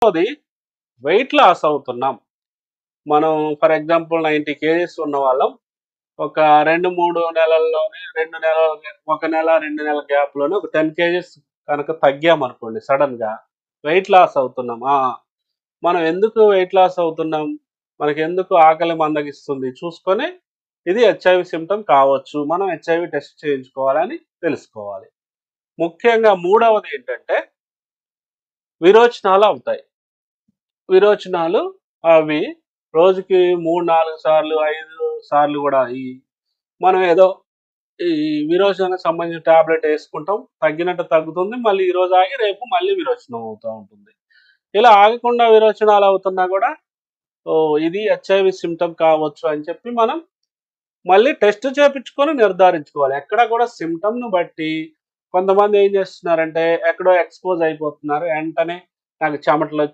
అది weight loss అవుతున్నాం. మనం ఫర్ ఎగ్జాంపుల్ 90 కేజీస్ ఉన్నవాళ్ళం. ఒక 2, 3 నెలల్లోనే 2 నెలల ఒక నెల, 2 నెలల గ్యాప్‌లోనే ఒక 10 కేజీస్ కనుక తగ్గామనుకోండి సడెన్‌గా వెయిట్ లాస్ అవుతున్నాం. మనం ఎందుకు వెయిట్ లాస్ అవుతున్నాం? మనకెందుకు ఆకలి మందగిస్తుంది చూసుకొని, ఇది హెచ్ఐవి సింప్టమ్ కావచ్చు. మనం హెచ్ఐవి టెస్ట్ చేయించుకోవాలని తెలుసుకోవాలి. ముఖ్యంగా మూడవదేంటంటే విరోచనాలు అవుతాయి. విరోచనాలు అవి రోజుకి 3, 4 సార్లు, 5 సార్లు గూడా మనం ఏదో ఈ విరోచనానికి సంబంధించిన టాబ్లెట్ యేసుకుంటాం. తగ్గినట్టు తగ్గుతుంది. మళ్ళీ ఈరోజు ఆగి రేపు మళ్ళీ విరోచనం అవుతా ఉంటుంది. ఇలా ఆగకుండా విరోచనాలు అవుతున్నా గూడా ఇది హెచ్ఐవి సింప్టమ్ కావచ్చు అని చెప్పి మనం మళ్ళీ టెస్ట్ చేపించుకొని నిర్ధారించుకోవాలి. ఎక్కడ కూడా సింప్టమ్‌ని బట్టి కొంతమంది ఏం చేస్తున్నారంటే ఎక్కడో ఎక్స్‌పోజ్ అయిపోతున్నారు. వెంటనే నాకు చెమటలొచ్చాయి